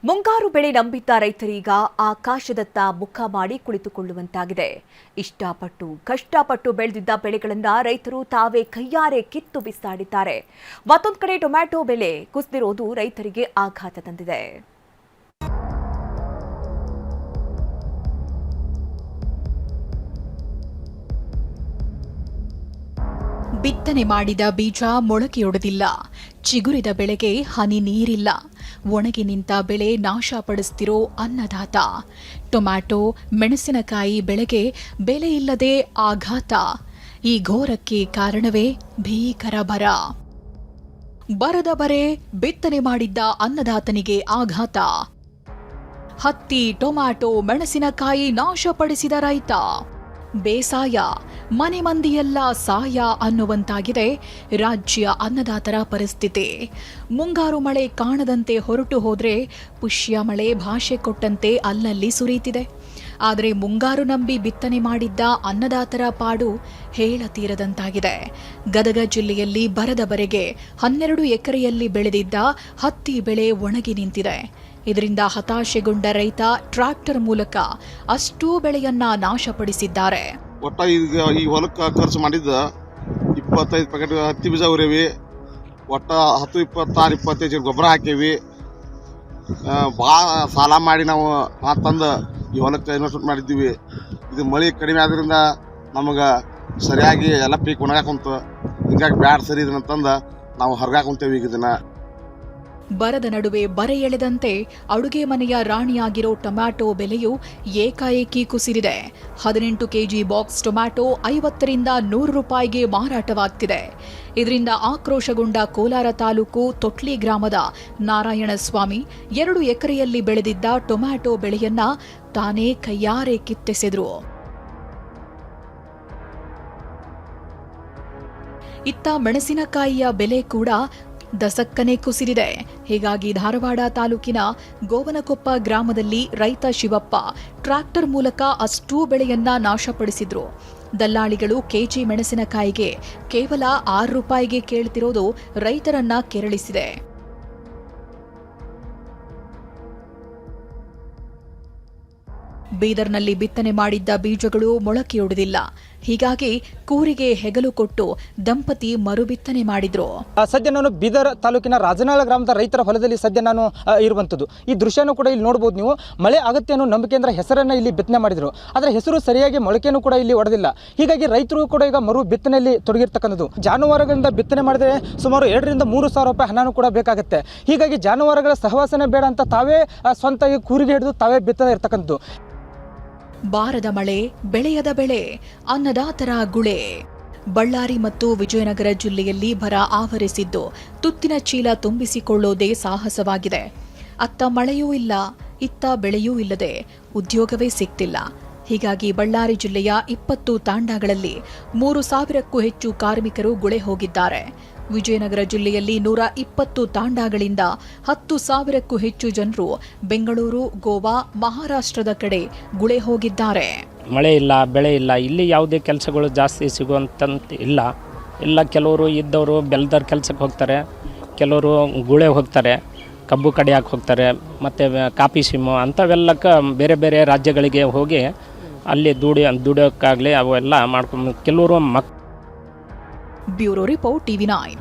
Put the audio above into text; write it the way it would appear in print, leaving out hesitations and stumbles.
ಮುಂಗಾರು ಬೆಳೆ ನಂಬಿದ್ದ ರೈತರೀಗ ಆಕಾಶದತ್ತ ಮುಖ ಮಾಡಿ ಕುಳಿತುಕೊಳ್ಳುವಂತಾಗಿದೆ. ಇಷ್ಟಪಟ್ಟು ಕಷ್ಟಪಟ್ಟು ಬೆಳೆದಿದ್ದ ಬೆಳೆಗಳನ್ನ ರೈತರು ತಾವೇ ಕೈಯಾರೆ ಕಿತ್ತು ಬಿಸಾಡಿದ್ದಾರೆ. ಮತ್ತೊಂದು ಕಡೆ ಟೊಮ್ಯಾಟೊ ಬೆಲೆ ಕುಸಿದಿರೋದು ರೈತರಿಗೆ ಆಘಾತ ತಂದಿದೆ. ಬಿತ್ತನೆ ಮಾಡಿದ ಬೀಜ ಮೊಳಕೆಯೊಡೆದಿಲ್ಲ, ಚಿಗುರಿದ ಬೆಳೆಗೆ ಹನಿ ನೀರಿಲ್ಲ, ಒಣಗಿ ನಿಂತ ಬೆಳೆ ನಾಶಪಡಿಸುತ್ತಿರೋ ಅನ್ನದಾತ. ಟೊಮ್ಯಾಟೊ, ಮೆಣಸಿನಕಾಯಿ ಬೆಳೆಗೆ ಬೆಲೆ ಇಲ್ಲದೆ ಆಘಾತ. ಈ ಘೋರಕ್ಕೆ ಕಾರಣವೇ ಭೀಕರ ಬರ. ಬರದ ಬರೆ ಬಿತ್ತನೆ ಮಾಡಿದ್ದ ಅನ್ನದಾತನಿಗೆ ಆಘಾತ. ಹತ್ತಿ, ಟೊಮ್ಯಾಟೊ, ಮೆಣಸಿನಕಾಯಿ ನಾಶಪಡಿಸಿದ ರೈತ. ಬೇಸಾಯ, ಮನೆ ಮಂದಿಯೆಲ್ಲ ಸಾಯ ಅನ್ನುವಂತಾಗಿದೆ ರಾಜ್ಯ ಅನ್ನದಾತರ ಪರಿಸ್ಥಿತಿ. ಮುಂಗಾರು ಮಳೆ ಕಾಣದಂತೆ ಹೊರಟು ಹೋದ್ರೆ ಪುಷ್ಯ ಮಳೆ ಭಾಷೆ ಕೊಟ್ಟಂತೆ ಅಲ್ಲಲ್ಲಿ ಸುರಿಯುತ್ತಿದೆ. ಆದರೆ ಮುಂಗಾರು ನಂಬಿ ಬಿತ್ತನೆ ಮಾಡಿದ್ದ ಅನ್ನದಾತರ ಪಾಡು ಹೇಳತೀರದಂತಾಗಿದೆ. ಗದಗ ಜಿಲ್ಲೆಯಲ್ಲಿ ಬರದ ಬರೆಗೆ 12 ಎಕರೆಯಲ್ಲಿ ಬೆಳೆದಿದ್ದ ಹತ್ತಿ ಬೆಳೆ ಒಣಗಿ ನಿಂತಿದೆ. ಇದರಿಂದ ಹತಾಶೆಗೊಂಡ ರೈತ ಟ್ರಾಕ್ಟರ್ ಮೂಲಕ ಅಷ್ಟೂ ಬೆಳೆಯನ್ನ ನಾಶಪಡಿಸಿದ್ದಾರೆ. ಒಟ್ಟ ಈಗ ಈ ಹೊಲಕ್ಕೆ ಖರ್ಚು ಮಾಡಿದ್ದ 25 ಪ್ಯಾಕೆಟ್ ಹತ್ತಿ ಬೀಜ ಉರೇವಿ, ಒಟ್ಟ 10, 26, 25 ಗೊಬ್ಬರ ಹಾಕೇವಿ. ಭಾಳ ಸಾಲ ಮಾಡಿ ನಾವು ತಂದು ಈ ಹೊಲಕ್ಕೆ ಇನ್ವೆಸ್ಟ್ಮೆಂಟ್ ಮಾಡಿದ್ದೀವಿ. ಇದು ಮಳೆ ಕಡಿಮೆ ಆದ್ರಿಂದ ನಮಗೆ ಸರಿಯಾಗಿ ಎಲ್ಲ ಪೀಕ್ ಒಣಗಾಕುಂತು. ಹಿಂಗಾಗಿ ಬ್ಯಾಡ ಸರಿ ಇದನ್ನಂತಂದು ನಾವು ಹೊರಗಾಕುಂತೇವೆ. ಈಗ ಇದನ್ನ ಬರದ ನಡುವೆ ಬರೆ ಎಳೆದಂತೆ ಅಡುಗೆ ಮನೆಯ ರಾಣಿಯಾಗಿರೋ ಟೊಮ್ಯಾಟೊ ಬೆಲೆಯು ಏಕಾಏಕಿ ಕುಸಿದಿದೆ. 18 ಕೆಜಿ ಬಾಕ್ಸ್ ಟೊಮ್ಯಾಟೊ 50 ರಿಂದ 100 ರೂಪಾಯಿಗೆ ಮಾರಾಟವಾಗ್ತಿದೆ. ಇದರಿಂದ ಆಕ್ರೋಶಗೊಂಡ ಕೋಲಾರ ತಾಲೂಕು ತೊಟ್ಲಿ ಗ್ರಾಮದ ನಾರಾಯಣಸ್ವಾಮಿ 2 ಎಕರೆಯಲ್ಲಿ ಬೆಳೆದಿದ್ದ ಟೊಮ್ಯಾಟೊ ಬೆಳೆಯನ್ನ ತಾನೇ ಕೈಯಾರೆ ಕಿತ್ತೆಸೆದ್ರು. ಇತ್ತ ಮೆಣಸಿನಕಾಯಿಯ ಬೆಲೆ ಕೂಡ ದಸಕ್ಕನೆ ಕುಸಿದಿದೆ. ಹೀಗಾಗಿ ಧಾರವಾಡ ತಾಲೂಕಿನ ಗೋವನಕೊಪ್ಪ ಗ್ರಾಮದಲ್ಲಿ ರೈತ ಶಿವಪ್ಪ ಟ್ರಾಕ್ಟರ್ ಮೂಲಕ ಅಷ್ಟೂ ಬೆಳೆಯನ್ನ ನಾಶಪಡಿಸಿದ್ರು. ದಲ್ಲಾಳಿಗಳು ಕೆಜಿ ಮೆಣಸಿನಕಾಯಿಗೆ ಕೇವಲ 6 ರೂಪಾಯಿಗೆ ಕೇಳ್ತಿರೋದು ರೈತರನ್ನ ಕೆರಳಿಸಿದೆ. ಬೀದರ್ನಲ್ಲಿ ಬಿತ್ತನೆ ಮಾಡಿದ್ದ ಬೀಜಗಳು ಮೊಳಕೆಯೊಡೆದಿಲ್ಲ. ಹೀಗಾಗಿ ಕೂರಿಗೆ ಹೆಗಲು ಕೊಟ್ಟು ದಂಪತಿ ಮರುಬಿತ್ತನೆ ಮಾಡಿದ್ರು. ಸದ್ಯ ನಾನು ಬೀದರ್ ತಾಲೂಕಿನ ರಾಜನಾಳ ಗ್ರಾಮದ ರೈತರ ಹೊಲದಲ್ಲಿ ಸದ್ಯ ನಾನು ಇರುವಂಥದ್ದು. ಈ ದೃಶ್ಯನೂ ಕೂಡ ಇಲ್ಲಿ ನೋಡ್ಬೋದು ನೀವು. ಮಳೆ ಆಗುತ್ತೆ ಅನ್ನೋ ನಂಬಿಕೆಯಿಂದ ಹೆಸರನ್ನು ಇಲ್ಲಿ ಬಿತ್ತನೆ ಮಾಡಿದ್ರು. ಆದರೆ ಹೆಸರು ಸರಿಯಾಗಿ ಮೊಳಕೆನೂ ಕೂಡ ಇಲ್ಲಿ ಒಡೆದಿಲ್ಲ. ಹೀಗಾಗಿ ರೈತರು ಕೂಡ ಈಗ ಮರು ಬಿತ್ತನೆಯಲ್ಲಿ ತೊಡಗಿರ್ತಕ್ಕಂಥದ್ದು. ಜಾನುವಾರುಗಳಿಂದ ಬಿತ್ತನೆ ಮಾಡಿದ್ರೆ ಸುಮಾರು 2 ರಿಂದ 3 ಸಾವಿರ ರೂಪಾಯಿ ಹಣನೂ ಕೂಡ ಬೇಕಾಗುತ್ತೆ. ಹೀಗಾಗಿ ಜಾನುವಾರುಗಳ ಸಹವಾಸನೆ ಬೇಡ ಅಂತ ತಾವೇ ಸ್ವಂತ ಕೂರಿಗೆ ಹಿಡಿದು ತಾವೇ ಬಿತ್ತನೆ ಇರ್ತಕ್ಕಂಥದ್ದು. ಬಾರದ ಮಳೆ, ಬೆಳೆಯದ ಬೆಳೆ, ಅನ್ನದಾತರ ಗುಳೆ. ಬಳ್ಳಾರಿ ಮತ್ತು ವಿಜಯನಗರ ಜಿಲ್ಲೆಯಲ್ಲಿ ಬರ ಆವರಿಸಿದ್ದು ತುತ್ತಿನ ಚೀಲ ತುಂಬಿಸಿಕೊಳ್ಳೋದೇ ಸಾಹಸವಾಗಿದೆ. ಅತ್ತ ಮಳೆಯೂ ಇಲ್ಲ, ಇತ್ತ ಬೆಳೆಯೂ ಇಲ್ಲದೆ ಉದ್ಯೋಗವೇ ಸಿಗ್ತಿಲ್ಲ. ಹೀಗಾಗಿ ಬಳ್ಳಾರಿ ಜಿಲ್ಲೆಯ 20 ತಾಂಡಾಗಳಲ್ಲಿ 3,000ಕ್ಕೂ ಹೆಚ್ಚು ಕಾರ್ಮಿಕರು ಗುಳೆ ಹೋಗಿದ್ದಾರೆ. ವಿಜಯನಗರ ಜಿಲ್ಲೆಯಲ್ಲಿ 120 ತಾಂಡಾಗಳಿಂದ 10,000ಕ್ಕೂ ಹೆಚ್ಚು ಜನರು ಬೆಂಗಳೂರು, ಗೋವಾ, ಮಹಾರಾಷ್ಟ್ರದ ಕಡೆ ಗುಳೆ ಹೋಗಿದ್ದಾರೆ. ಮಳೆ ಇಲ್ಲ, ಬೆಳೆ ಇಲ್ಲ, ಇಲ್ಲಿ ಯಾವುದೇ ಕೆಲಸಗಳು ಜಾಸ್ತಿ ಸಿಗುವಂತಂತ ಇಲ್ಲ. ಎಲ್ಲ ಕೆಲವರು ಇದ್ದವರು ಬೆಲ್ದರ್ ಕೆಲಸಕ್ಕೆ ಹೋಗ್ತಾರೆ, ಕೆಲವರು ಗುಳೆ ಹೋಗ್ತಾರೆ, ಕಬ್ಬು ಕಡಿಯಾಕೆ ಹೋಗ್ತಾರೆ, ಮತ್ತು ಕಾಫಿ ಸಿಮ್ಮು ಅಂಥವೆಲ್ಲಕ್ಕೆ ಬೇರೆ ಬೇರೆ ರಾಜ್ಯಗಳಿಗೆ ಹೋಗಿ ಅಲ್ಲಿ ದುಡಿಯೋಕ್ಕಾಗಲಿ ಅವೆಲ್ಲ ಮಾಡ್ಕೊಂಡು ಕೆಲವರು ಬ್ಯೂರೋ ರಿಪೋರ್ಟ್ TV9.